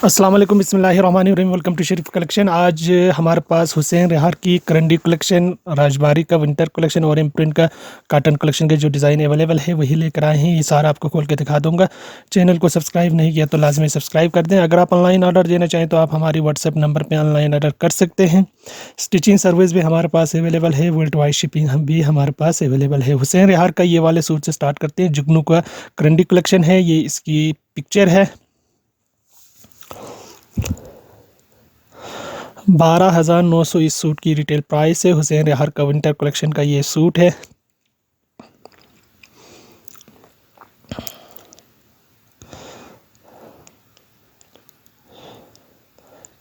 अस्सलाम वालेकुम, बिस्मिल्लाहिर्रहमानिर्रहीम। Welcome to Sharif collection. आज हमारे पास हुसैन रेहार की करंडी कलेक्शन, राजबारी का विंटर कलेक्शन और इम्प्रिंट का कॉटन कलेक्शन के जो डिज़ाइन अवेलेबल है वही लेकर आए हैं। ये सारा आपको खोल के दिखा दूंगा। चैनल को सब्सक्राइब नहीं किया तो लाजमी सब्सक्राइब कर दें। अगर आप ऑनलाइन ऑर्डर देना चाहें तो आप हमारी व्हाट्सएप नंबर पर ऑनलाइन ऑर्डर कर सकते हैं। स्टिचिंग सर्विस भी हमारे पास अवेलेबल है। वर्ल्ड वाइड शिपिंग भी हमारे पास अवेलेबल है। हुसैन रेहार का ये वाले सूट से स्टार्ट करते हैं। जुगनू का करंडी कलेक्शन है, ये इसकी पिक्चर है। 12,900 इस सूट की रिटेल प्राइस है। हुसैन रेहार का विंटर कलेक्शन का ये सूट है।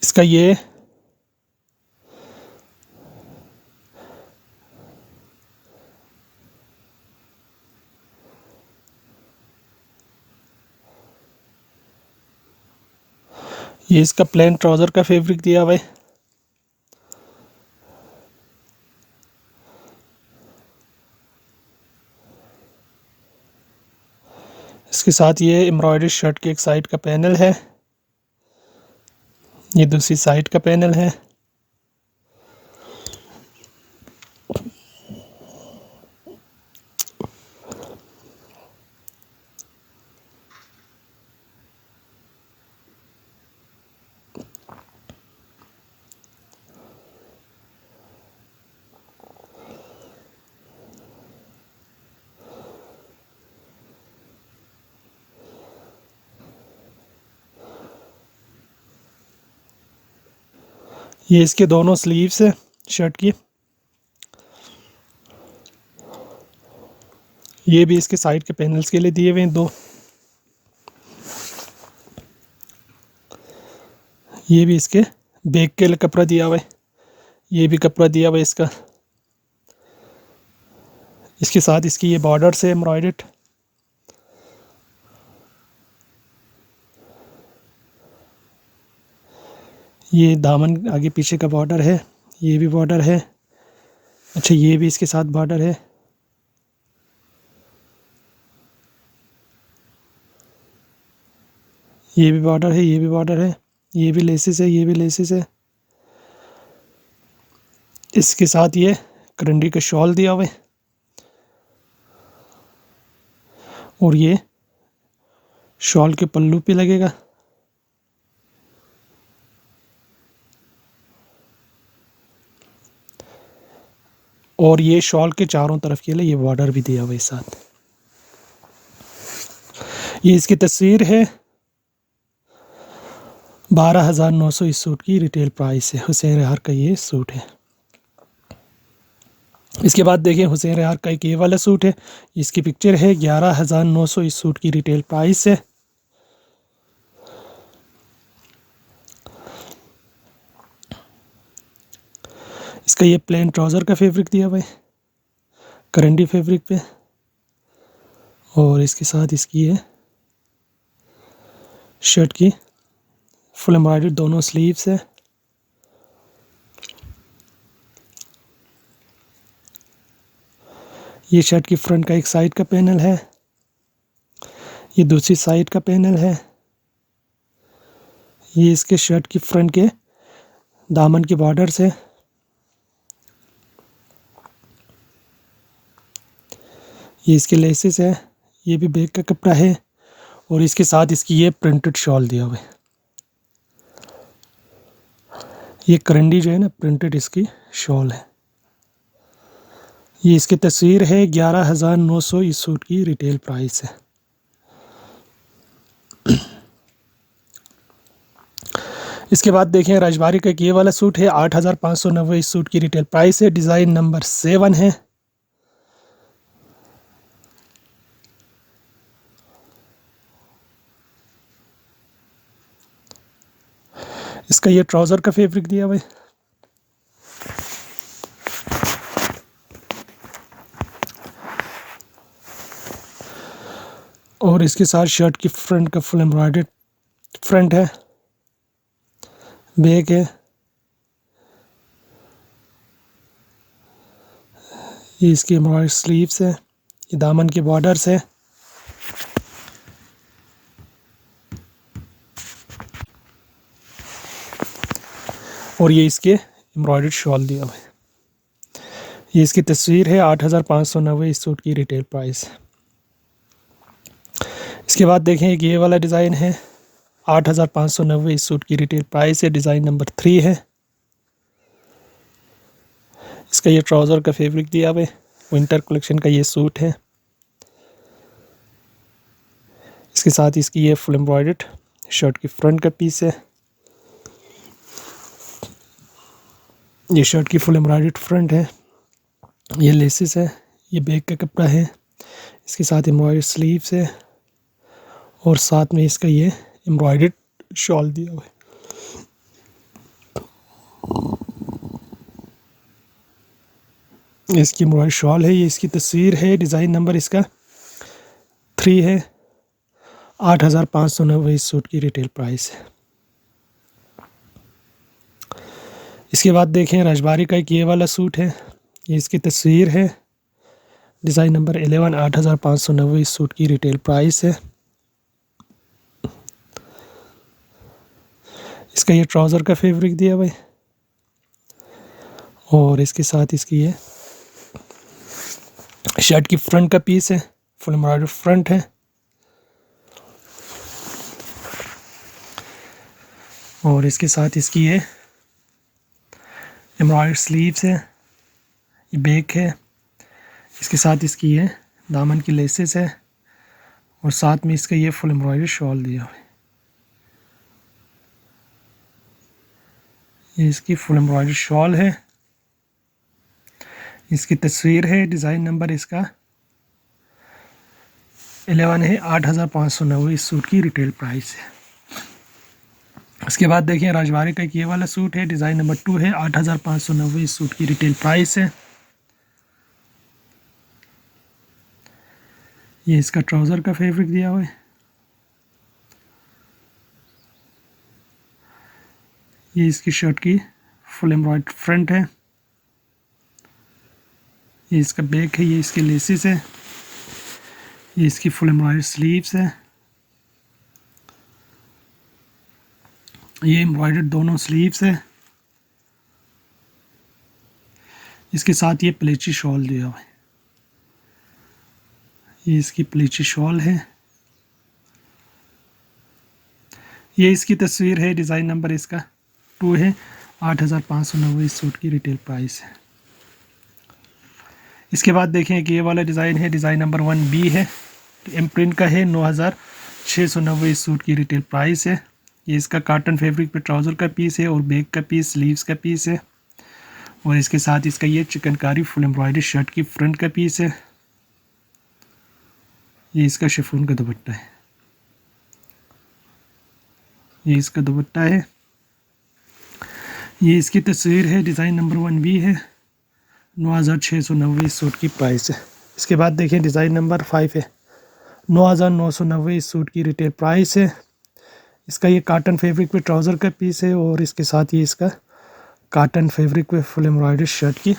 इसका ये इसका प्लेन ट्राउज़र का फैब्रिक दिया हुआ है। इसके साथ ये एम्ब्रॉयडरी शर्ट के एक साइड का पैनल है, ये दूसरी साइड का पैनल है। ये इसके दोनों स्लीव्स है शर्ट की। ये भी इसके साइड के पैनल्स के लिए दिए हुए हैं दो। ये भी इसके बैक के लिए कपड़ा दिया हुआ है। ये भी कपड़ा दिया हुआ है इसका। इसके साथ इसकी ये बॉर्डर से एम्ब्रॉयडर्ड। ये दामन आगे पीछे का बॉर्डर है, ये भी बॉर्डर है। अच्छा, ये भी इसके साथ बॉर्डर है। ये भी बॉर्डर है, ये भी बॉर्डर है। ये भी लेसेस है, ये भी लेसेस है। इसके साथ ये करंडी का शॉल दिया हुआ है और ये शॉल के पल्लू पे लगेगा। और ये शॉल के चारों तरफ के लिए ये बॉर्डर भी दिया हुआ है साथ। ये इसकी तस्वीर है। 12,900 इस सूट की रिटेल प्राइस है। हुसैन रेहार का ये सूट है। इसके बाद देखें हुसैन रेहार का एक ये वाला सूट है, इसकी पिक्चर है। 11,900 इस सूट की रिटेल प्राइस है। इसका ये प्लेन ट्राउज़र का फैब्रिक दिया हुआ है करंडी फैब्रिक पे, और इसके साथ इसकी है शर्ट की फुल एम्ब्रॉयडरी दोनों स्लीव्स है। ये शर्ट की फ्रंट का एक साइड का पैनल है, ये दूसरी साइड का पैनल है। ये इसके शर्ट की फ्रंट के दामन के बॉर्डर्स है। ये इसके लेसेस है, ये भी बैक का कपड़ा है। और इसके साथ इसकी ये प्रिंटेड शॉल दिया हुआ है। ये करंडी जो है ना, प्रिंटेड इसकी शॉल है। ये इसकी तस्वीर है। 11,900 इस सूट की रिटेल प्राइस है। इसके बाद देखें राजबारी का एक ये वाला सूट है। 8,590 इस सूट की रिटेल प्राइस है। डिज़ाइन नंबर 7 है। इसका ये ट्राउज़र का फैब्रिक दिया हुआ है। और इसके साथ शर्ट की फ्रंट का फुल एम्ब्रॉयडर्ड फ्रंट है, बैक है। ये इसकी एम्ब्रॉयडर्ड स्लीव्स है, ये दामन के बॉर्डर्स है। और ये इसके एम्ब्रॉयडर्ड शॉल दिया हुआ है। ये इसकी तस्वीर है। 8,590 इस सूट की रिटेल प्राइस। इसके बाद देखें एक ये वाला डिज़ाइन है। 8,590 इस सूट की रिटेल प्राइस है। डिज़ाइन नंबर 3 है। इसका ये ट्राउज़र का फैब्रिक दिया हुआ है। विंटर कलेक्शन का ये सूट है। इसके साथ इसकी ये फुल एम्ब्रॉयडर्ड शर्ट की फ्रंट का पीस है। ये शर्ट की फुल एम्ब्रॉयडर्ड फ्रंट है। ये लेसेस है। ये बैक का कपड़ा है। इसके साथ एम्ब्रॉयडर्ड स्लीव्स है और साथ में इसका ये एम्ब्रॉयडर्ड शॉल दिया हुआ है। इसकी एम्ब्रॉयडर्ड शॉल है। ये इसकी तस्वीर है। डिज़ाइन नंबर इसका 3 है। 8,590 इस सूट की रिटेल प्राइस है। इसके बाद देखें राजबारी का एक ये वाला सूट है। ये इसकी तस्वीर है। Design number 11। 8,590 इस सूट की रिटेल प्राइस है। इसका ये ट्राउज़र का फैब्रिक दिया हुआ है और इसके साथ इसकी ये शर्ट की फ्रंट का पीस है। फुल एम्ब्रॉयडर्ड फ्रंट है और इसके साथ इसकी ये एम्ब्रॉयडर्ड स्लीव्स है। ये बैक है। इसके साथ इसकी ये दामन की लेसेस है और साथ में इसका ये फुल एम्ब्रॉयडर्ड शॉल दिया हुआ है। ये इसकी फुल एम्ब्रॉयडर्ड शॉल है। इसकी तस्वीर है। डिज़ाइन नंबर इसका 11 है। 8,590 इस सूट की रिटेल प्राइस है। इसके बाद देखिए राजवारी का एक ये वाला सूट है। डिज़ाइन नंबर 2 है। 8,590 इस सूट की रिटेल प्राइस है। ये इसका ट्राउज़र का फैब्रिक दिया हुआ है। ये इसकी शर्ट की फुल एम्ब्रॉयडर्ड फ्रंट है। ये इसका बैक है। ये इसके लेसेस है। ये इसकी फुल एम्ब्रॉयडर्ड स्लीव्स है। ये एम्ब्रॉयडर्ड दोनों स्लीव्स है। इसके साथ ये प्लेची शॉल दिया हुआ है। ये इसकी प्लेची शॉल है। ये इसकी तस्वीर है। डिज़ाइन नंबर इसका 2 है। 8,590 इस सूट की रिटेल प्राइस है। इसके बाद देखें कि ये वाला डिज़ाइन है। डिज़ाइन नंबर 1B है। इम्प्रिंट का है। 9,690 इस सूट की रिटेल प्राइस है। ये इसका कॉटन फैब्रिक पे ट्राउज़र का पीस है और बैक का पीस स्लीव्स का पीस है और इसके साथ इसका ये चिकनकारी फुल एम्ब्रॉयडरी शर्ट की फ्रंट का पीस है। ये इसका शिफॉन का दुपट्टा है। ये इसका दुपट्टा है। ये इसकी तस्वीर है। डिज़ाइन नंबर 1B है। 9,690 इस सूट की प्राइस है। इसके बाद देखिए डिज़ाइन नंबर 5 है। 9,990 इस सूट की रिटेल प्राइस है। इसका ये कॉटन फैब्रिक पे ट्राउज़र का पीस है और इसके साथ ये इसका कॉटन फैब्रिक पे फुल एम्ब्रॉयडरी शर्ट की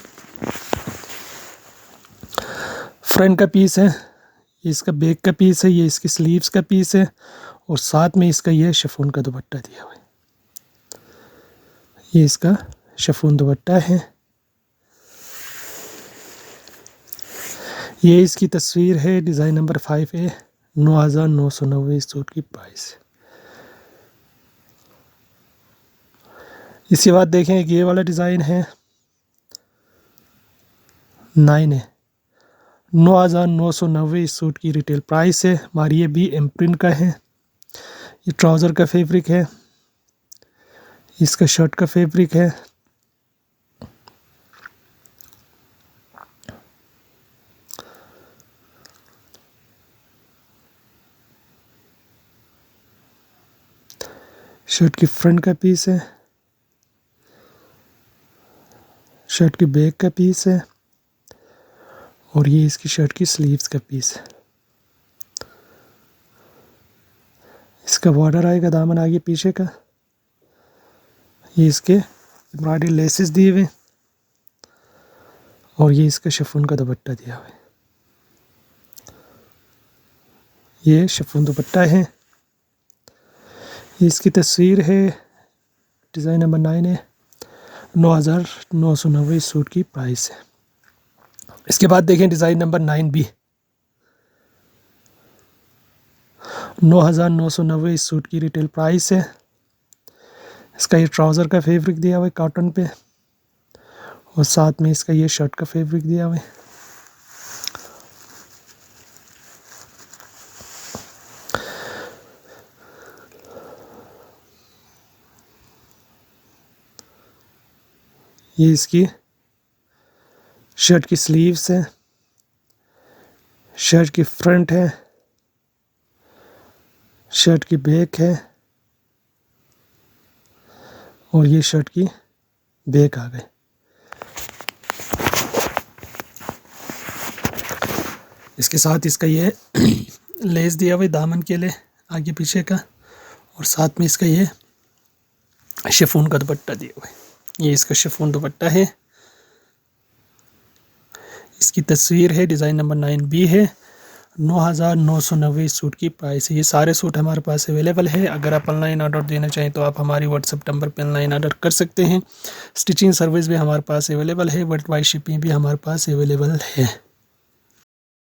फ्रंट का पीस है। ये इसका बैक का पीस है। ये इसकी स्लीव्स का पीस है और साथ में इसका ये शिफॉन का दुपट्टा दिया हुआ है। ये इसका शिफॉन दुपट्टा है। ये इसकी तस्वीर है। डिज़ाइन नंबर 5 है। 9,990 इस सूट की प्राइस है। इसके बाद देखें एक ये वाला डिज़ाइन है। 9 है। 9,990 इस सूट की रिटेल प्राइस है। हमारी ये भी इम्प्रिंट का है। ये ट्राउज़र का फैब्रिक है। इसका शर्ट का फैब्रिक है। शर्ट की फ्रंट का पीस है। शर्ट की बैक का पीस है और ये इसकी शर्ट की स्लीव्स का पीस है। इसका बॉर्डर आएगा दामन आगे पीछे का। ये इसके एम्ब्रॉयडरी लेसेस दिए हुए और ये इसका शिफॉन का दुपट्टा दिया हुआ है। ये शिफॉन दुपट्टा है। ये इसकी तस्वीर है। डिज़ाइन नंबर 9 है। 9,990 इस सूट की प्राइस है। इसके बाद देखें डिज़ाइन नंबर 9B, 9,990 इस सूट की रिटेल प्राइस है। इसका ये ट्राउज़र का फैब्रिक दिया हुआ है कॉटन पे, और साथ में इसका ये शर्ट का फैब्रिक दिया हुआ है। ये इसकी शर्ट की स्लीव्स है, शर्ट की फ्रंट है, शर्ट की बैक है, और ये शर्ट की बैक आ गए। इसके साथ इसका ये लेस दिया हुआ है दामन के लिए आगे पीछे का, और साथ में इसका ये शिफॉन का दुपट्टा दिया हुआ है। ये इसका शिफॉन दुपट्टा है। इसकी तस्वीर है, डिज़ाइन नंबर 9B है। 9,990 सूट की प्राइस है। ये सारे सूट हमारे पास अवेलेबल है। अगर आप ऑनलाइन ऑर्डर देना चाहें तो आप हमारी व्हाट्सएप नंबर पर ऑनलाइन ऑर्डर कर सकते हैं। स्टिचिंग सर्विस भी हमारे पास अवेलेबल है, वर्ल्ड वाइड शिपिंग भी हमारे पास अवेलेबल है।